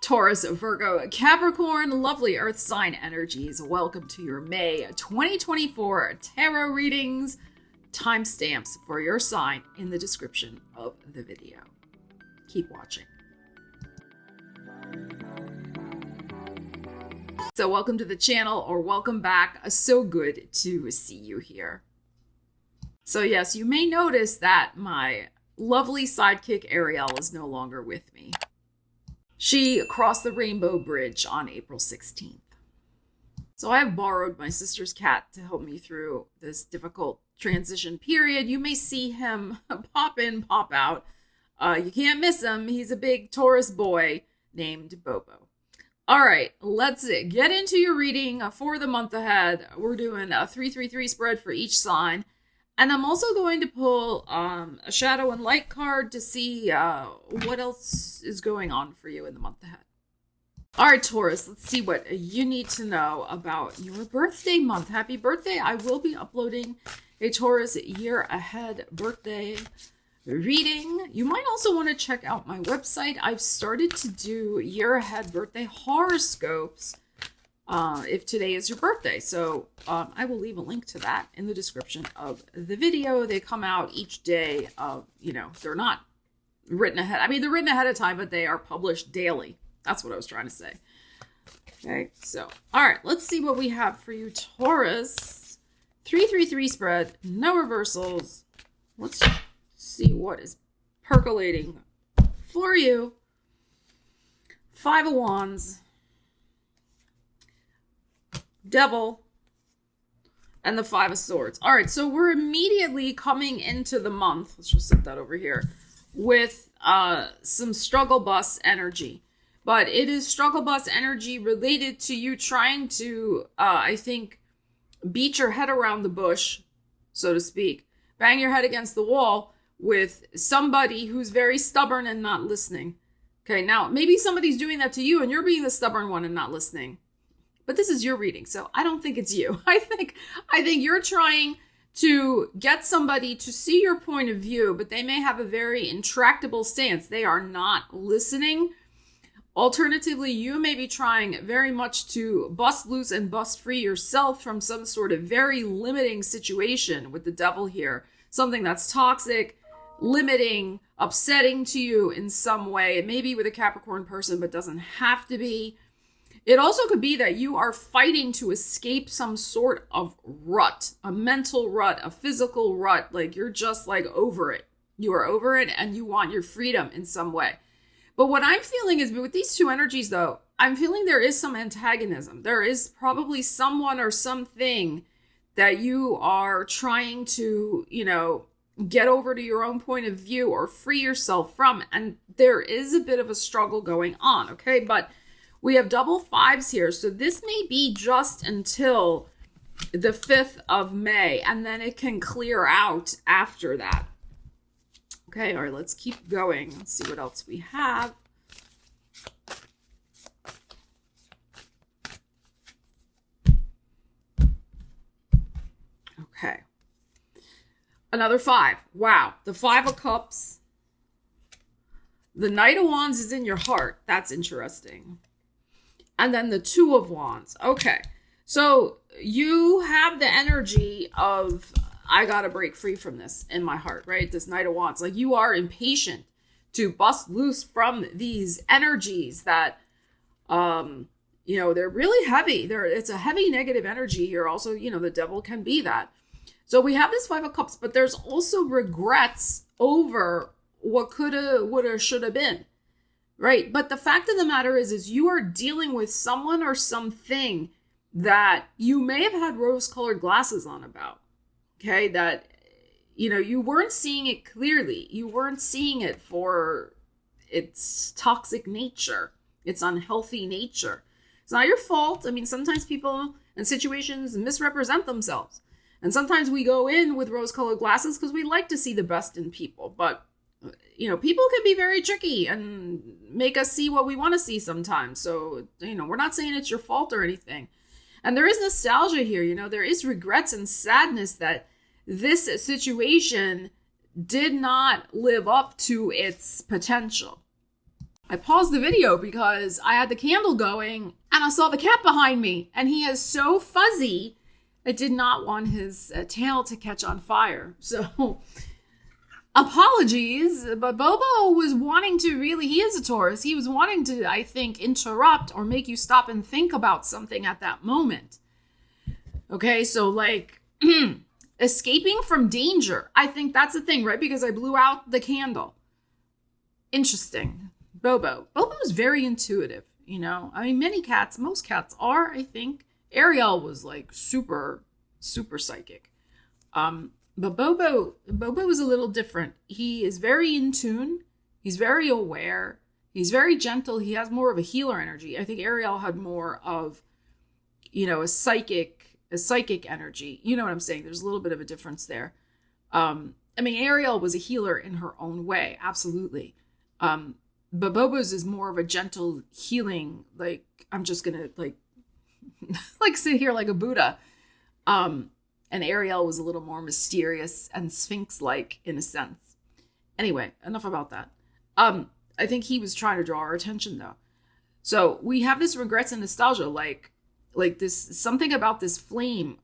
Taurus, Virgo, Capricorn, lovely earth sign energies. Welcome to your May 2024 tarot readings. Timestamps for your sign in the description of the video. Keep watching. So welcome to the channel, or welcome back. So good to see you here. So yes, you may notice that my lovely sidekick Ariel is no longer with me. She crossed the Rainbow Bridge on April 16th. So I have borrowed my sister's cat to help me through this difficult transition period. You may see him pop in, pop out. You can't miss him. He's a big Taurus boy named Bobo. All right, let's get into your reading for the month ahead. We're doing a 3-3-3 spread for each sign. And I'm also going to pull a shadow and light card to see what else is going on for you in the month ahead. All right, Taurus, let's see what you need to know about your birthday month. Happy birthday. I will be uploading a Taurus year ahead birthday reading. You might also want to check out my website. I've started to do year ahead birthday horoscopes if today is your birthday. So I will leave a link to that in the description of the video. They come out each day of, they're not written ahead. I mean, they're written ahead of time, but they are published daily. That's what I was trying to say. Okay, so, all right, let's see what we have for you, Taurus. 3-3-3 spread, no reversals. Let's see what is percolating for you. 5 of Wands, Devil, and the 5 of Swords. All right, so we're immediately coming into the month. Let's just set that over here with some struggle bus energy. But it is struggle bus energy related to you trying to, I think, beat your head around the bush, so to speak. Bang your head against the wall with somebody who's very stubborn and not listening. Okay, now maybe somebody's doing that to you and you're being the stubborn one and not listening. But this is your reading, so I don't think it's you. I think you're trying to get somebody to see your point of view, but they may have a very intractable stance. They are not listening. Alternatively, you may be trying very much to bust loose and bust free yourself from some sort of very limiting situation with the Devil here. Something that's toxic, limiting, upsetting to you in some way. It may be with a Capricorn person, but doesn't have to be. It also could be that you are fighting to escape some sort of rut, a mental rut, a physical rut. Like you're just like over it. You are over it and you want your freedom in some way. But what I'm feeling is with these two energies, though, I'm feeling there is some antagonism. There is probably someone or something that you are trying to, get over to your own point of view or free yourself from. And there is a bit of a struggle going on, okay? But we have double 5s here. So this may be just until the 5th of May, and then it can clear out after that. Okay, all right, let's keep going. Let's see what else we have. Okay. Another 5. Wow, the 5 of Cups. The Knight of Wands is in your heart. That's interesting. And then the 2 of Wands. Okay, so you have the energy of, I gotta break free from this in my heart, right? This Knight of Wands. Like you are impatient to bust loose from these energies that, they're really heavy. It's a heavy negative energy here. Also, the Devil can be that. So we have this 5 of Cups, but there's also regrets over what coulda, woulda, shoulda been. Right. But the fact of the matter is you are dealing with someone or something that you may have had rose-colored glasses on about. Okay. That, you weren't seeing it clearly. You weren't seeing it for its toxic nature, its unhealthy nature. It's not your fault. I mean, sometimes people and situations misrepresent themselves. And sometimes we go in with rose-colored glasses because we like to see the best in people. But people can be very tricky and make us see what we want to see sometimes. So, we're not saying it's your fault or anything. And there is nostalgia here. There is regrets and sadness that this situation did not live up to its potential. I paused the video because I had the candle going and I saw the cat behind me, and he is so fuzzy. I did not want his tail to catch on fire. So apologies, but Bobo was wanting to he is a Taurus. He was wanting to, I think, interrupt or make you stop and think about something at that moment. Okay, so like escaping from danger. I think that's the thing, right? Because I blew out the candle. Interesting. Bobo is very intuitive, you know? I mean, most cats are, I think. Ariel was like super, super psychic. But Bobo is a little different. He is very in tune. He's very aware. He's very gentle. He has more of a healer energy. I think Ariel had more of, you know, a psychic energy. You know what I'm saying? There's a little bit of a difference there. I mean, Ariel was a healer in her own way. Absolutely. But Bobo's is more of a gentle healing. Like, I'm just going to like sit here like a Buddha. And Ariel was a little more mysterious and Sphinx-like in a sense. Anyway, enough about that. I think he was trying to draw our attention though. So we have this regrets and nostalgia, like this, something about this flame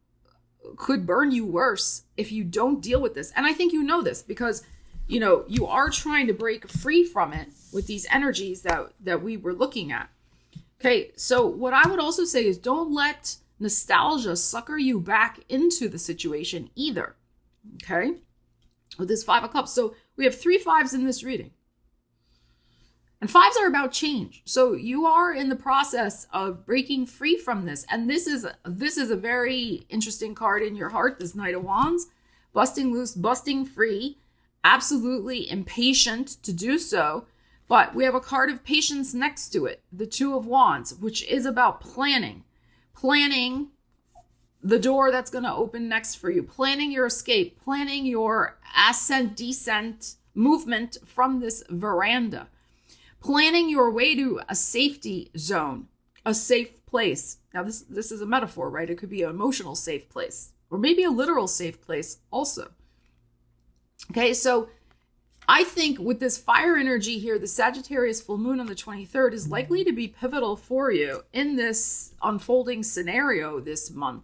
could burn you worse if you don't deal with this. And I think you know this because, you know, you are trying to break free from it with these energies that we were looking at. Okay, so what I would also say is don't let nostalgia sucker you back into the situation either. Okay, with this 5 of Cups. So we have 3 5s in this reading. And 5s are about change. So you are in the process of breaking free from this. And this is a very interesting card in your heart, this Knight of Wands. Busting loose, busting free. Absolutely impatient to do so. But we have a card of patience next to it, the 2 of Wands, which is about planning. Planning the door that's going to open next for you. Planning your escape. Planning your ascent, descent, movement from this veranda. Planning your way to a safety zone, a safe place. Now, this is a metaphor, right? It could be an emotional safe place, or maybe a literal safe place also. Okay, so I think with this fire energy here, the Sagittarius full moon on the 23rd is likely to be pivotal for you in this unfolding scenario this month,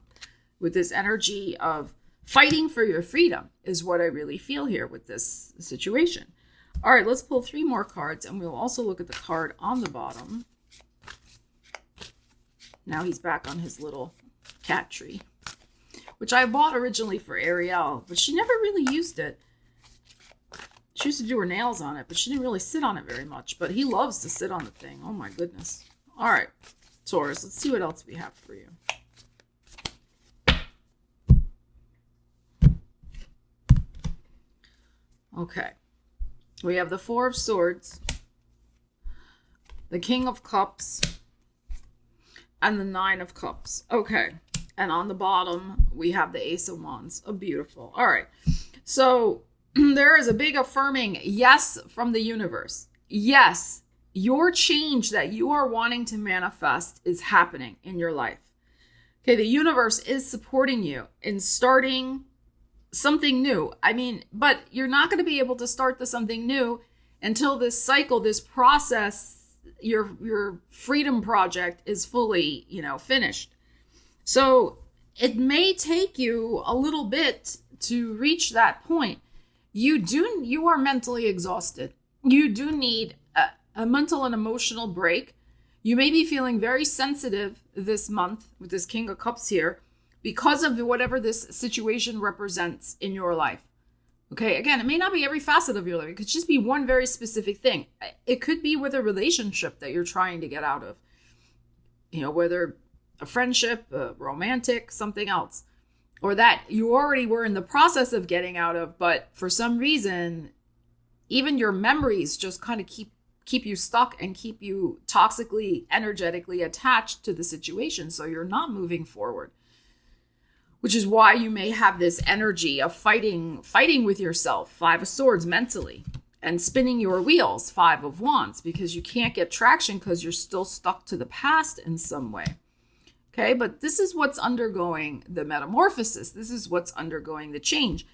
with this energy of fighting for your freedom is what I really feel here with this situation. All right, let's pull 3 more cards, and we'll also look at the card on the bottom. Now he's back on his little cat tree, which I bought originally for Ariel, but she never really used it. She used to do her nails on it, but she didn't really sit on it very much. But he loves to sit on the thing. Oh, my goodness. All right, Taurus, let's see what else we have for you. Okay. We have the 4 of Swords, the King of Cups, and the 9 of Cups. Okay. And on the bottom, we have the Ace of Wands. Oh, beautiful. All right. So there is a big affirming yes from the universe. Yes, your change that you are wanting to manifest is happening in your life. Okay, the universe is supporting you in starting something new. I mean, but you're not going to be able to start the something new until this cycle, this process, your freedom project is fully, finished. So it may take you a little bit to reach that point. You are mentally exhausted. You do need a mental and emotional break. You may be feeling very sensitive this month with this King of Cups here because of whatever this situation represents in your life. Okay, again, it may not be every facet of your life. It could just be one very specific thing. It could be with a relationship that you're trying to get out of. Whether a friendship, a romantic, something else. Or that you already were in the process of getting out of, but for some reason, even your memories just kind of keep you stuck and keep you toxically, energetically attached to the situation. So you're not moving forward, which is why you may have this energy of fighting with yourself, 5 of Swords mentally, and spinning your wheels, 5 of Wands, because you can't get traction because you're still stuck to the past in some way. Okay, but this is what's undergoing the metamorphosis. This is what's undergoing the change.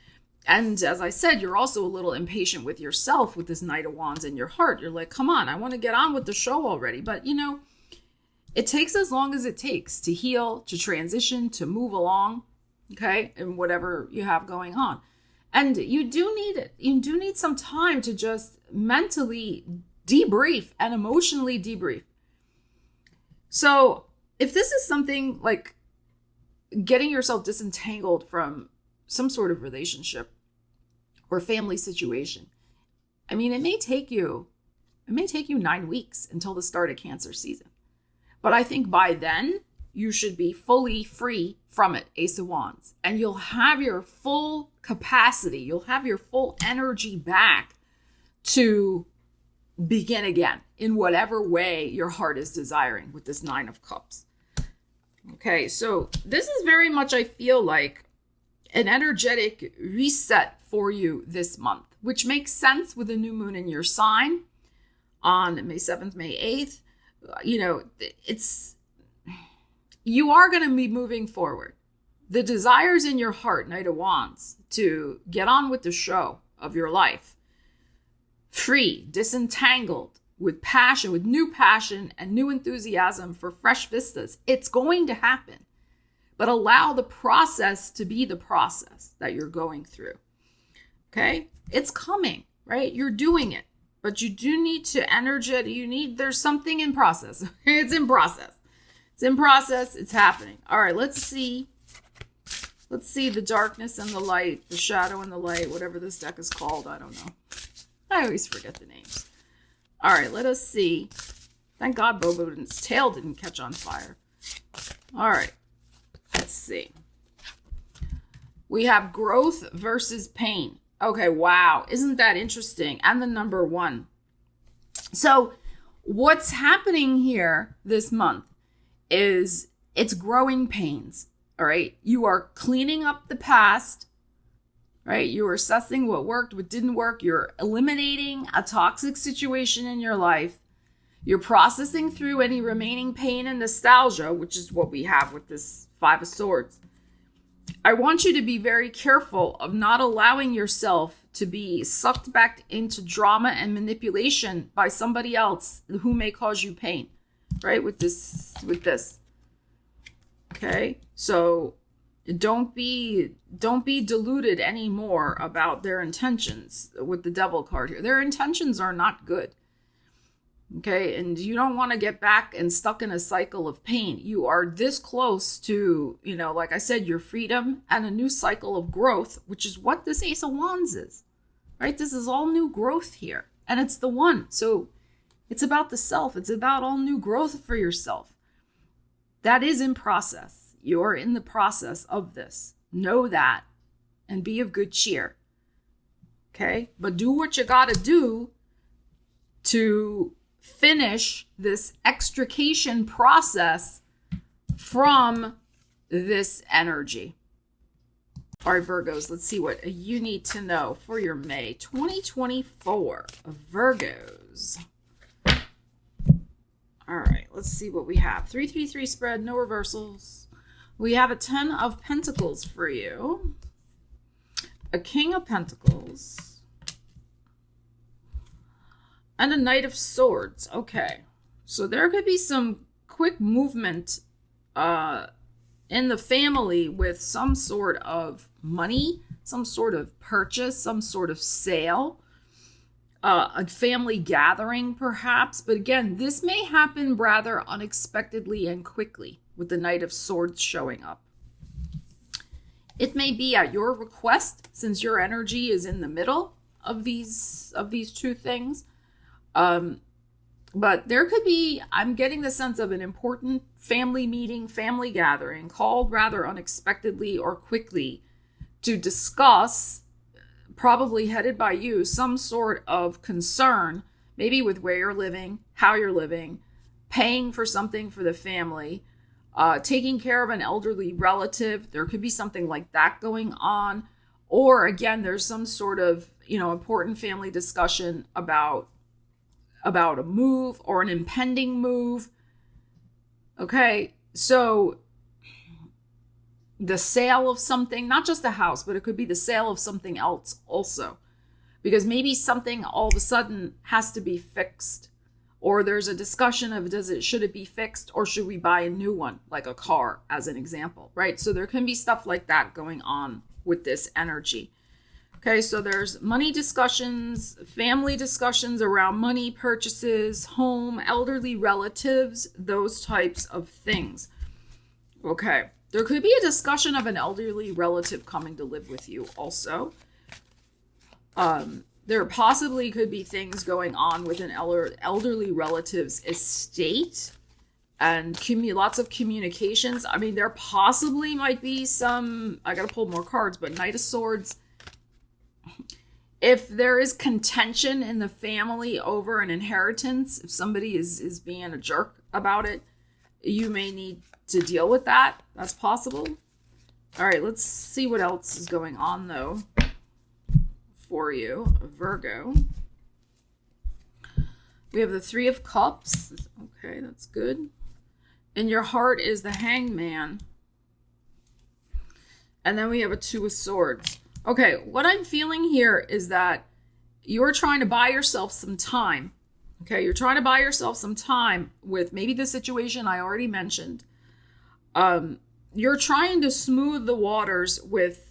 And as I said, you're also a little impatient with yourself with this Knight of Wands in your heart. You're like, come on, I want to get on with the show already. But, it takes as long as it takes to heal, to transition, to move along, okay, and whatever you have going on. And you do need it. You do need some time to just mentally debrief and emotionally debrief. So if this is something like getting yourself disentangled from some sort of relationship or family situation, I mean, it may take you 9 weeks until the start of Cancer season. But I think by then you should be fully free from it, Ace of Wands, and you'll have your full capacity, you'll have your full energy back to begin again in whatever way your heart is desiring with this 9 of Cups. Okay, so this is very much, I feel like, an energetic reset for you this month, which makes sense with a new moon in your sign on May 7th, May 8th. You are going to be moving forward. The desires in your heart, Knight of Wands, to get on with the show of your life, free, disentangled, with passion, with new passion and new enthusiasm for fresh vistas. It's going to happen, but allow the process to be the process that you're going through. Okay? It's coming, right? You're doing it, but you do need to there's something in process. It's in process. It's in process. It's happening. All right, let's see the darkness and the light, the shadow and the light, whatever this deck is called. I don't know. I always forget the names. All right, let us see. Thank God Bobo's tail didn't catch on fire. All right, let's see. We have growth versus pain. Okay, wow. Isn't that interesting? And the number 1. So what's happening here this month is it's growing pains, all right? You are cleaning up the past, right? You are assessing what worked, what didn't work. You're eliminating a toxic situation in your life. You're processing through any remaining pain and nostalgia, which is what we have with this 5 of Swords. I want you to be very careful of not allowing yourself to be sucked back into drama and manipulation by somebody else who may cause you pain, right? With this. Okay? So don't be deluded anymore about their intentions with the Devil card here. Their intentions are not good. Okay, and you don't want to get back and stuck in a cycle of pain. You are this close to, like I said, your freedom and a new cycle of growth, which is what this Ace of Wands is, right? This is all new growth here, and it's the one. So it's about the self. It's about all new growth for yourself. That is in process. You're in the process of this. Know that and be of good cheer. Okay, but do what you got to do to finish this extrication process from this energy. All right, Virgos, let's see what you need to know for your May 2024 Virgos. All right, let's see what we have. 3-3-3 spread, no reversals. We have a 10 of Pentacles for you, a King of Pentacles, and a Knight of Swords. Okay. So there could be some quick movement in the family with some sort of money, some sort of purchase, some sort of sale, a family gathering perhaps. But again, this may happen rather unexpectedly and quickly with the Knight of Swords showing up. It may be at your request, since your energy is in the middle of these two things. But there could be, I'm getting the sense of an important family meeting, family gathering called rather unexpectedly or quickly to discuss, probably headed by you, some sort of concern, maybe with where you're living, how you're living, paying for something for the family, taking care of an elderly relative. There could be something like that going on. Or again, there's some sort of, important family discussion about a move or an impending move. Okay, so the sale of something, not just a house, but it could be the sale of something else also. Because maybe something all of a sudden has to be fixed. Or there's a discussion of should it be fixed or should we buy a new one, like a car as an example, right? So there can be stuff like that going on with this energy. Okay, so there's money discussions, family discussions around money, purchases, home, elderly relatives, those types of things. Okay, there could be a discussion of an elderly relative coming to live with you also. There possibly could be things going on with an elderly relative's estate and lots of communications. I mean, there possibly might be some, I gotta pull more cards, but Knight of Swords. If there is contention in the family over an inheritance, if somebody is being a jerk about it, you may need to deal with that. That's possible. All right, let's see what else is going on, though, for you, Virgo. We have the Three of Cups. Okay, that's good. In your heart is the Hanged Man. And then we have a Two of Swords. Okay, what I'm feeling here is that you're trying to buy yourself some time. Okay, you're trying to buy yourself some time with maybe the situation I already mentioned. You're trying to smooth the waters with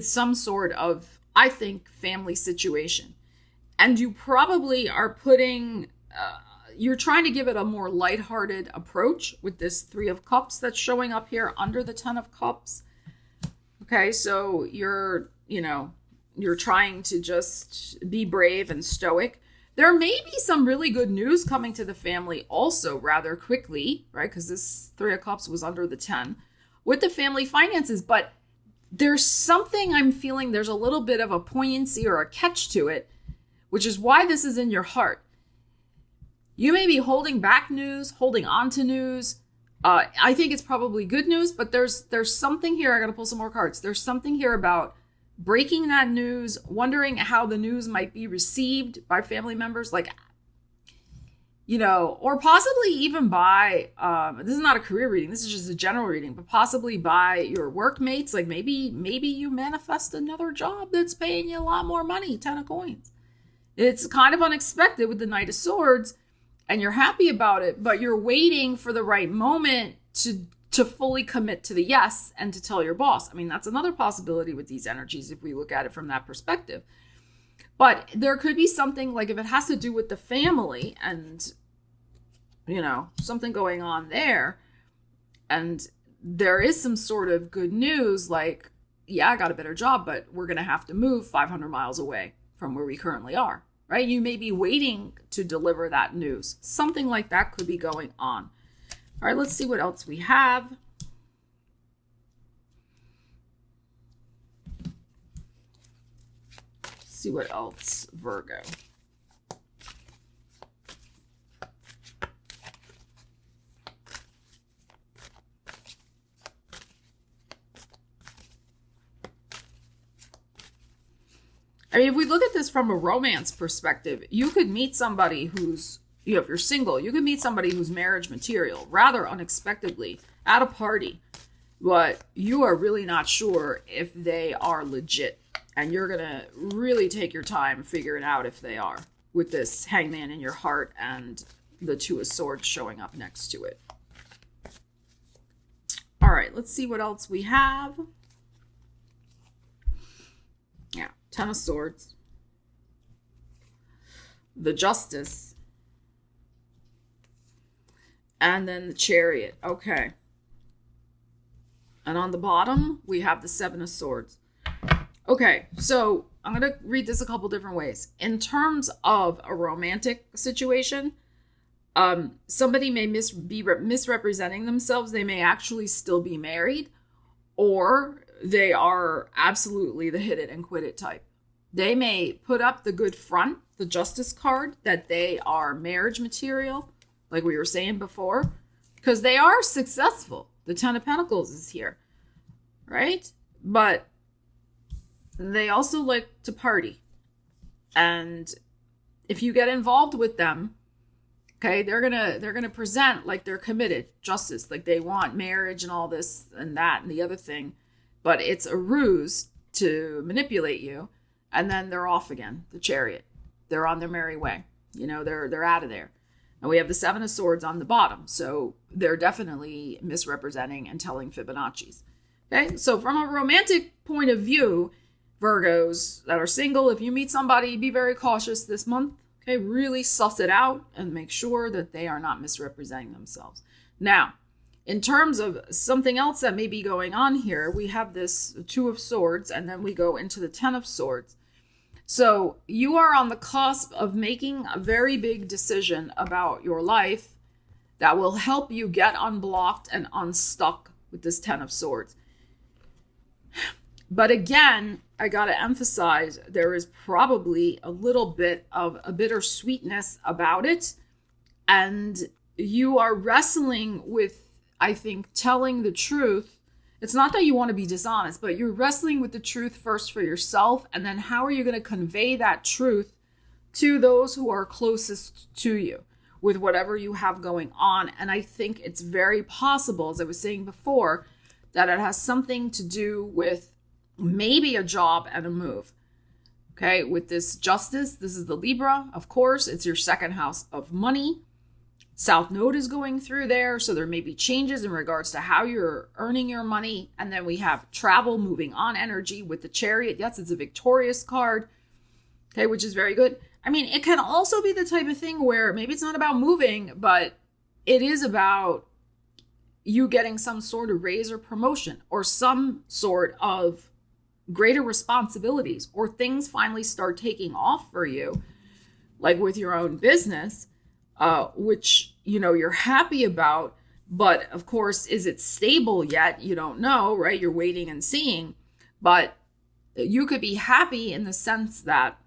some sort of, I think, family situation. And you probably are you're trying to give it a more lighthearted approach with this Three of Cups that's showing up here under the Ten of Cups. Okay, so you're trying to just be brave and stoic. There may be some really good news coming to the family also rather quickly, right? Because this Three of Cups was under the 10 with the family finances. But there's something I'm feeling, there's a little bit of a poignancy or a catch to it, which is why this is in your heart. You may be holding back news, holding on to news. I think it's probably good news, but there's something here. I got to pull some more cards. There's something here about breaking that news, wondering how the news might be received by family members, like, or possibly even by, this is not a career reading, this is just a general reading, but possibly by your workmates. Like maybe you manifest another job that's paying you a lot more money, 10 of coins. It's kind of unexpected with the Knight of Swords, and you're happy about it, but you're waiting for the right moment to fully commit to the yes and to tell your boss. I mean, that's another possibility with these energies if we look at it from that perspective. But there could be something like if it has to do with the family and, something going on there, and there is some sort of good news like, yeah, I got a better job, but we're going to have to move 500 miles away from where we currently are, right? You may be waiting to deliver that news. Something like that could be going on. All right, let's see what else we have. See what else, Virgo. I mean, if we look at this from a romance perspective, you could meet somebody who's, if you're single, you could meet somebody who's marriage material rather unexpectedly at a party, but you are really not sure if they are legit. And you're going to really take your time figuring out if they are, with this Hangman in your heart and the Two of Swords showing up next to it. All right, let's see what else we have. Yeah, Ten of Swords. The Justice. And then the Chariot. Okay. And on the bottom, we have the Seven of Swords. Okay, so I'm going to read this a couple different ways. In terms of a romantic situation, somebody may be misrepresenting themselves. They may actually still be married, or they are absolutely the hit it and quit it type. They may put up the good front, the Justice card, that they are marriage material, like we were saying before, because they are successful. The Ten of Pentacles is here, right? But they also like to party. And if you get involved with them, okay, they're gonna present like they're committed, justice, like they want marriage and all this and that and the other thing. but it's a ruse to manipulate you. And then they're off again, the Chariot. They're on their merry way. They're out of there. And we have the Seven of Swords on the bottom. So they're definitely misrepresenting and telling Fibonacci's. Okay, so from a romantic point of view, Virgos that are single, if you meet somebody, be very cautious this month. Okay, really suss it out and make sure that they are not misrepresenting themselves. Now, in terms of something else that may be going on here, we have this Two of Swords, and then we go into the Ten of Swords. So you are on the cusp of making a very big decision about your life that will help you get unblocked and unstuck with this Ten of Swords. But again, I got to emphasize, there is probably a little bit of a bittersweetness about it. And you are wrestling with, I think, telling the truth. It's not that you want to be dishonest, but you're wrestling with the truth first for yourself. And then how are you going to convey that truth to those who are closest to you with whatever you have going on? And I think it's very possible, as I was saying before, that it has something to do with maybe a job and a move. Okay, with this Justice, this is the Libra. Of course, it's your second house of money. South Node is going through there, so there may be changes in regards to how you're earning your money. And then we have travel, moving on energy with the Chariot. Yes, it's a victorious card, okay, which is very good. I mean, it can also be the type of thing where maybe it's not about moving, but it is about you getting some sort of raise or promotion or some sort of greater responsibilities, or things finally start taking off for you, like with your own business. Which, you're happy about, but of course, is it stable yet? You don't know, right? You're waiting and seeing, but you could be happy in the sense that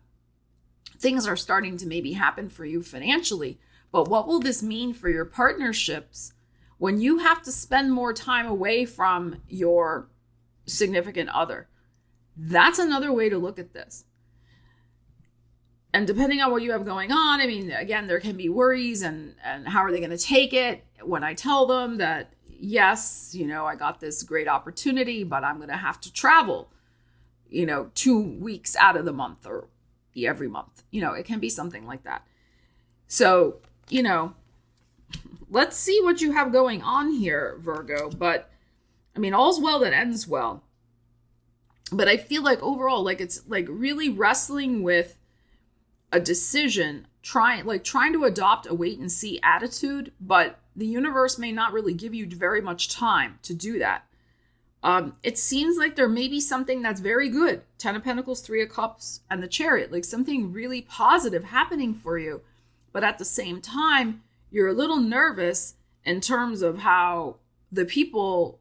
things are starting to maybe happen for you financially. But what will this mean for your partnerships when you have to spend more time away from your significant other? That's another way to look at this. And depending on what you have going on, I mean, again, there can be worries and how are they going to take it when I tell them that, yes, I got this great opportunity, but I'm going to have to travel, 2 weeks out of the month or every month. It can be something like that. So, let's see what you have going on here, Virgo. But, I mean, all's well that ends well. But I feel like overall, like it's like really wrestling with a decision, trying to adopt a wait and see attitude, but the universe may not really give you very much time to do that. It seems like there may be something that's very good. 10 of Pentacles, 3 of Cups, and the Chariot, like something really positive happening for you. But at the same time, you're a little nervous in terms of how the people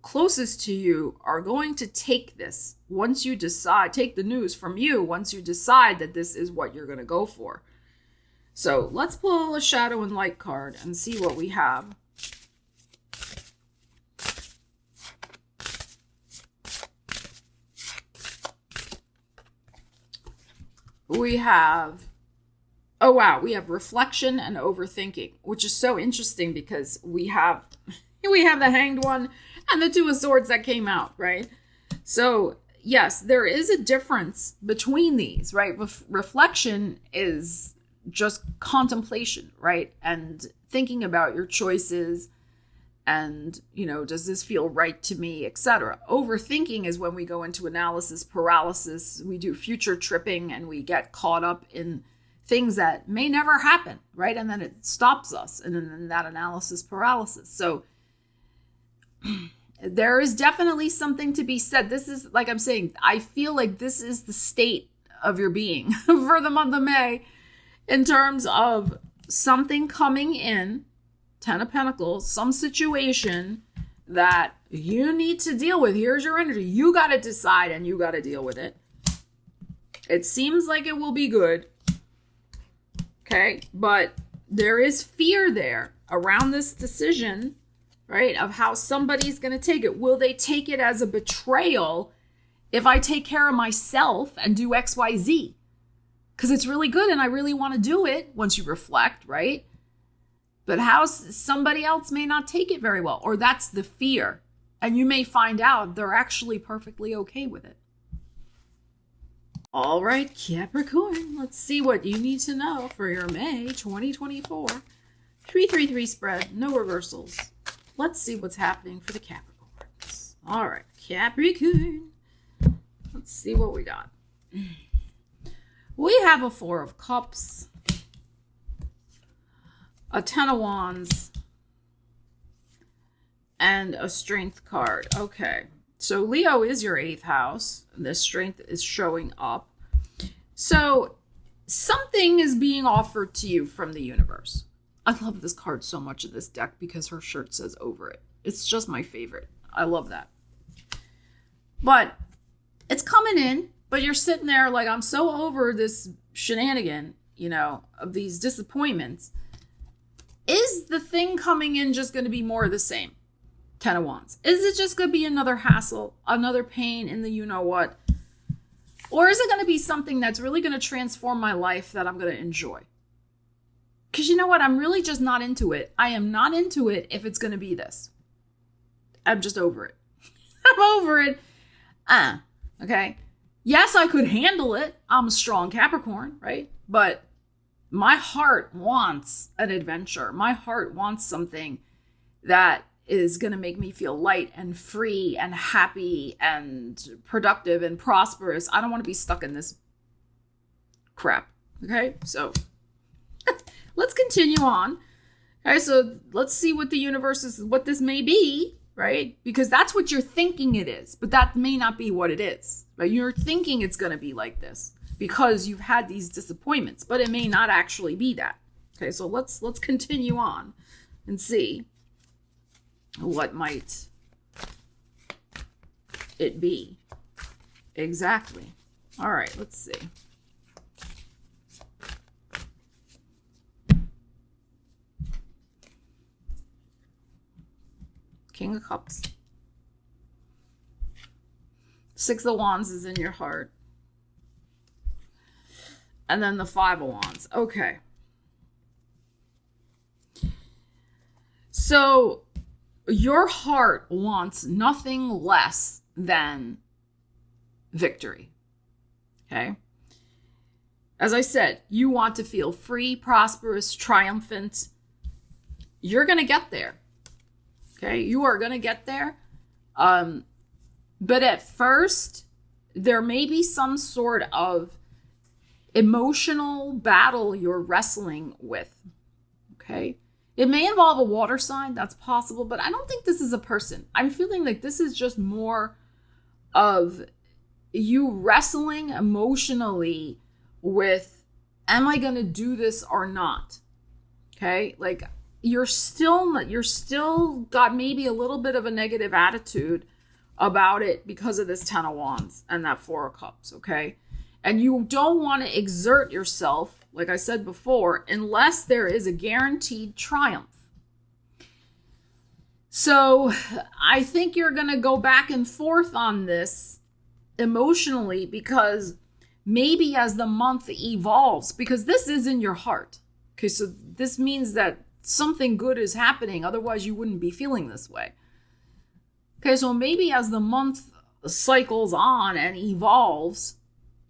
closest to you are going to take this once you decide, take the news from you once you decide that this is what you're going to go for. So let's pull a shadow and light card and see what we have. We have, oh wow, we have reflection and overthinking, which is so interesting because we have the Hanged One and the Two of Swords that came out, right? So yes, there is a difference between these, right? Reflection is just contemplation, right? And thinking about your choices and, does this feel right to me, etc. Overthinking is when we go into analysis paralysis, we do future tripping and we get caught up in things that may never happen, right? And then it stops us and then that analysis paralysis. So there is definitely something to be said. This is, like I'm saying, I feel like this is the state of your being for the month of May in terms of something coming in, 10 of Pentacles, some situation that you need to deal with. Here's your energy. You got to decide and you got to deal with it. It seems like it will be good. Okay, but there is fear there around this decision, right, of how somebody's going to take it. Will they take it as a betrayal if I take care of myself and do X, Y, Z? Because it's really good and I really want to do it once you reflect, right? But how somebody else may not take it very well, or that's the fear. And you may find out they're actually perfectly okay with it. All right, Capricorn, let's see what you need to know for your May 2024. 333 spread, no reversals. Let's see what's happening for the Capricorns. All right, Capricorn. Let's see what we got. We have a 4 of Cups, a 10 of Wands, and a Strength card. Okay, so Leo is your 8th house. The Strength is showing up. So something is being offered to you from the universe. I love this card so much in this deck because her shirt says over it. It's just my favorite. I love that. But it's coming in, but you're sitting there like, I'm so over this shenanigan, you know, of these disappointments. Is the thing coming in just going to be more of the same? 10 of Wands. Is it just going to be another hassle, another pain in the you-know-what? Or is it going to be something that's really going to transform my life that I'm going to enjoy? Because you know what? I'm really just not into it. I am not into it if it's going to be this. I'm just over it. I'm over it. Okay. Yes, I could handle it. I'm a strong Capricorn, right? But my heart wants an adventure. My heart wants something that is going to make me feel light and free and happy and productive and prosperous. I don't want to be stuck in this crap. Okay. So let's continue on. Okay. So let's see what the universe is, what this may be, right? Because that's what you're thinking it is, but that may not be what it is, right? You're thinking it's going to be like this because you've had these disappointments, but it may not actually be that. Okay. So let's continue on and see what might it be exactly. All right, let's see. King of Cups. 6 of Wands is in your heart. And then the 5 of Wands. Okay. So your heart wants nothing less than victory. Okay? As I said, you want to feel free, prosperous, triumphant. You're going to get there. Okay? You are going to get there. But at first, there may be some sort of emotional battle you're wrestling with. Okay? It may involve a water sign, that's possible, but I don't think this is a person. I'm feeling like this is just more of you wrestling emotionally with, am I going to do this or not? Okay? Like you're still got maybe a little bit of a negative attitude about it because of this 10 of Wands and that 4 of Cups, okay? And you don't want to exert yourself, like I said before, unless there is a guaranteed triumph. So I think you're going to go back and forth on this emotionally because maybe as the month evolves, because this is in your heart. Okay, so this means that something good is happening. Otherwise, you wouldn't be feeling this way. Okay, so maybe as the month cycles on and evolves,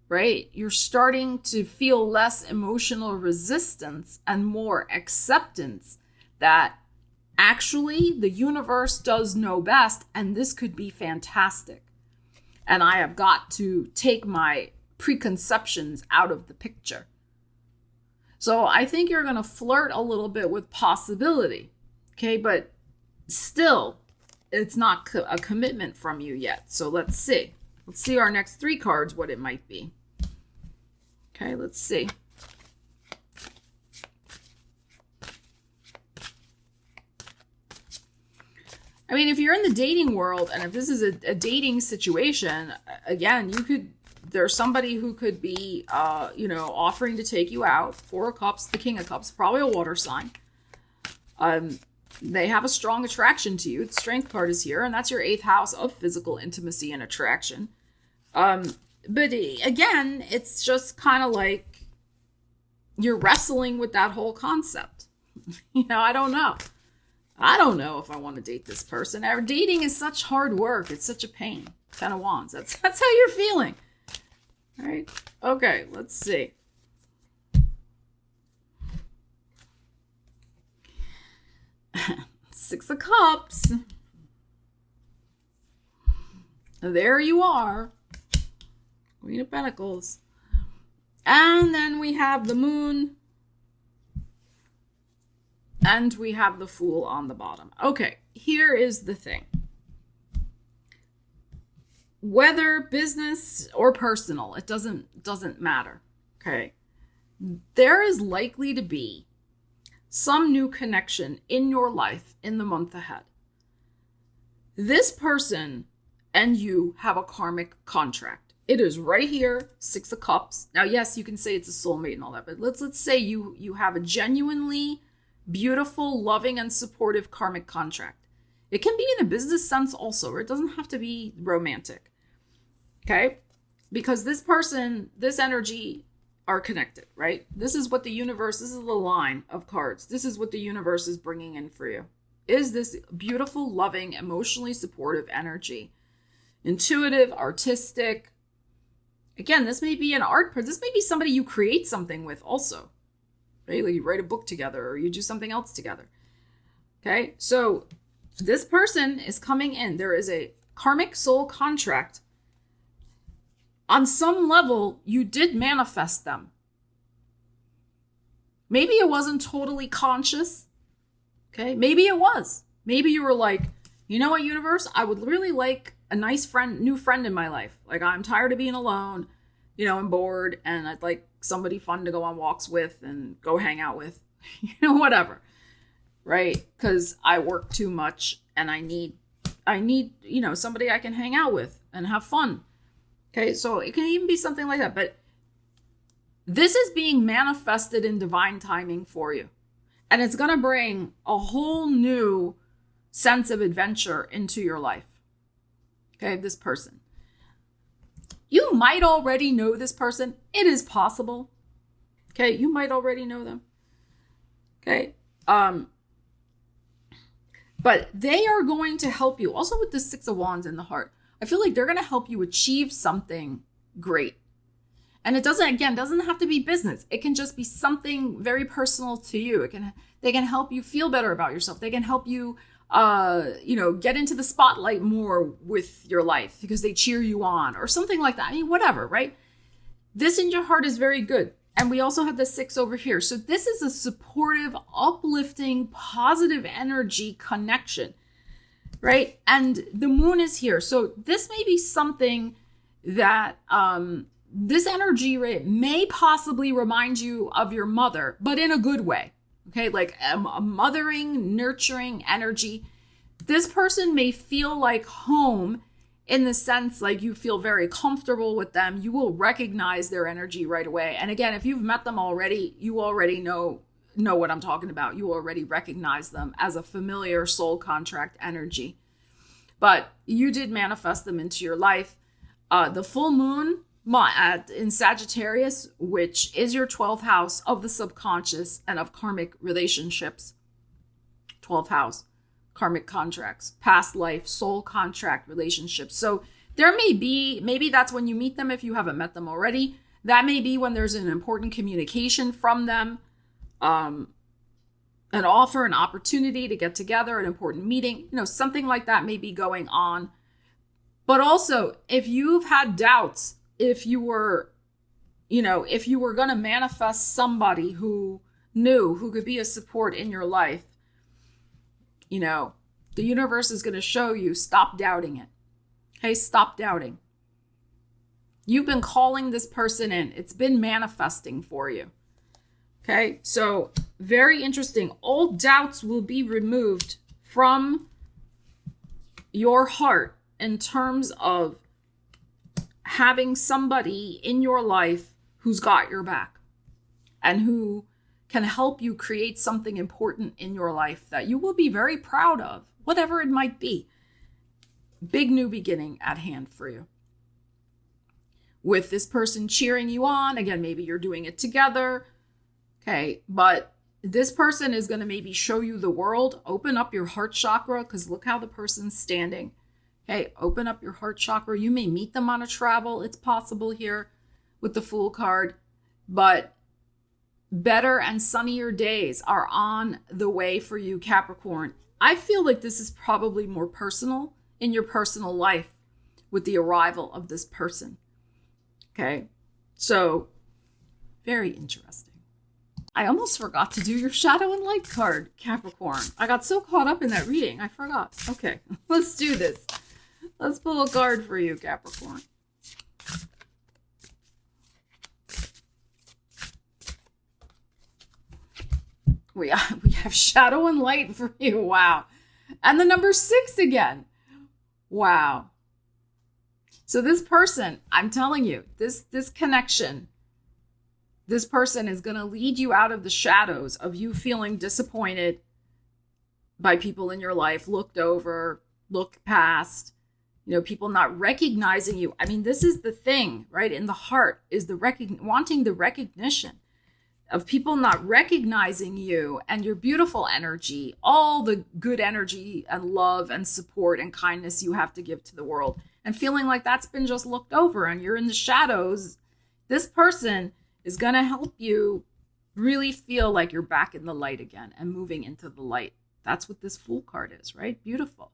right, you're starting to feel less emotional resistance and more acceptance that actually the universe does know best and this could be fantastic. And I have got to take my preconceptions out of the picture. So I think you're going to flirt a little bit with possibility, okay, but still, it's not a commitment from you yet. So let's see. Let's see our next 3 cards, what it might be. Okay, let's see. I mean, if you're in the dating world and if this is a dating situation, again, there's somebody who could be, offering to take you out. 4 of Cups, the King of Cups, probably a water sign. They have a strong attraction to you. The Strength card is here, and that's your 8th house of physical intimacy and attraction. But again, it's just kind of like you're wrestling with that whole concept. I don't know. I don't know if I want to date this person. Our dating is such hard work. It's such a pain. 10 of Wands. That's how you're feeling. All right. Okay, let's see. Six of Cups. There you are. Queen of Pentacles. And then we have the Moon. And we have the Fool on the bottom. Okay, here is the thing. Whether business or personal, it doesn't matter. Okay. There is likely to be some new connection in your life in the month ahead. This person and you have a karmic contract. It is right here, Six of Cups. Now, yes, you can say it's a soulmate and all that, but let's say you have a genuinely beautiful, loving, and supportive karmic contract. It can be in a business sense also, or it doesn't have to be romantic. Okay? Because this person, this energy are connected, right? This is what the universe, this is the line of cards. This is what the universe is bringing in for you. Is this beautiful, loving, emotionally supportive energy. Intuitive, artistic. Again, this may be an art, this may be somebody you create something with also. Right? Like you write a book together or you do something else together. Okay? So this person is coming in. There is a karmic soul contract. On some level, you did manifest them. Maybe it wasn't totally conscious. Okay? Maybe it was. Maybe you were like, you know what, universe? I would really like a nice friend, new friend in my life. Like, I'm tired of being alone, I'm bored, and I'd like somebody fun to go on walks with and go hang out with, whatever. Right? Because I work too much and I need, somebody I can hang out with and have fun. Okay, so it can even be something like that. But this is being manifested in divine timing for you. And it's going to bring a whole new sense of adventure into your life. Okay, this person. You might already know this person. It is possible. Okay, you might already know them. Okay, but they are going to help you. Also with the Six of Wands in the heart. I feel like they're going to help you achieve something great. And it doesn't have to be business. It can just be something very personal to you. They can help you feel better about yourself. They can help you, get into the spotlight more with your life because they cheer you on or something like that. I mean, whatever, right? This in your heart is very good. And we also have the 6 over here. So this is a supportive, uplifting, positive energy connection, right? And the Moon is here. So this may be something that this energy may possibly remind you of your mother, but in a good way. Okay, like a mothering, nurturing energy. This person may feel like home in the sense like you feel very comfortable with them. You will recognize their energy right away. And again, if you've met them already, you already know what I'm talking about. You already recognize them as a familiar soul contract energy. But you did manifest them into your life. The full moon in Sagittarius, which is your 12th house of the subconscious and of karmic relationships. 12th house, karmic contracts, past life, soul contract relationships. So there maybe that's when you meet them if you haven't met them already. That may be when there's an important communication from them, an offer, an opportunity to get together, an important meeting, something like that may be going on. But also, if you've had doubts, if you were going to manifest somebody who could be a support in your life, the universe is going to show you, stop doubting it. Hey, stop doubting. You've been calling this person in. It's been manifesting for you. Okay, so very interesting. All doubts will be removed from your heart in terms of having somebody in your life who's got your back and who can help you create something important in your life that you will be very proud of, whatever it might be. Big new beginning at hand for you. With this person cheering you on, again, maybe you're doing it together. Okay, but This person is going to maybe show you the world. Open up your heart chakra, because look how the person's standing. Okay, open up your heart chakra. You may meet them on a travel. It's possible here with the Fool card. But better and sunnier days are on the way for you, Capricorn. I feel like this is probably more personal in your personal life with the arrival of this person. Okay, so very interesting. I almost forgot to do your shadow and light card, Capricorn. I got so caught up in that reading, I forgot. Okay, let's do this. Let's pull a card for you, Capricorn. We have shadow and light for you. Wow. And the number 6 again. Wow. So this person, I'm telling you, this connection, this person is going to lead you out of the shadows of you feeling disappointed by people in your life, looked over, looked past, people not recognizing you. I mean, this is the thing, right? In the heart is wanting the recognition of people not recognizing you and your beautiful energy, all the good energy and love and support and kindness you have to give to the world, and feeling like that's been just looked over and you're in the shadows. This person is going to help you really feel like you're back in the light again and moving into the light. That's what this Fool card is, right? Beautiful.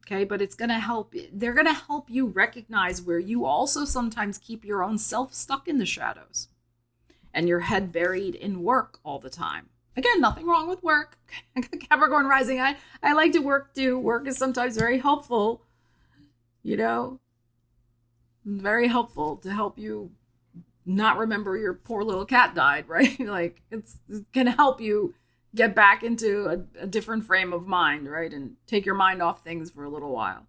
Okay, but it's going to help. They're going to help you recognize where you also sometimes keep your own self stuck in the shadows and your head buried in work all the time. Again, nothing wrong with work. Capricorn rising, I like to work too. Work is sometimes very helpful, very helpful to help you not remember your poor little cat died, right? Like it's going to help you get back into a different frame of mind, right? And take your mind off things for a little while.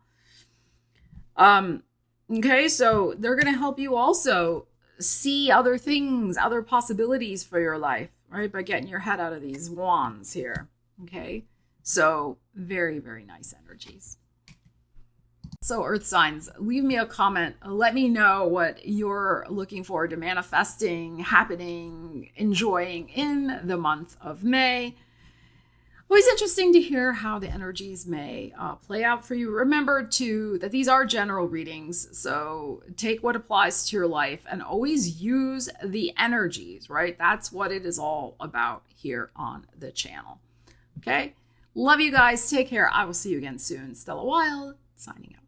Okay, so they're going to help you also see other things, other possibilities for your life, right? By getting your head out of these wands here. Okay, so very, very nice energies. So Earth signs, leave me a comment. Let me know what you're looking forward to manifesting, happening, enjoying in the month of May. Always interesting to hear how the energies may play out for you. Remember too that these are general readings, so take what applies to your life and always use the energies, right? That's what it is all about here on the channel. Okay, love you guys. Take care. I will see you again soon. Stella Wilde signing out.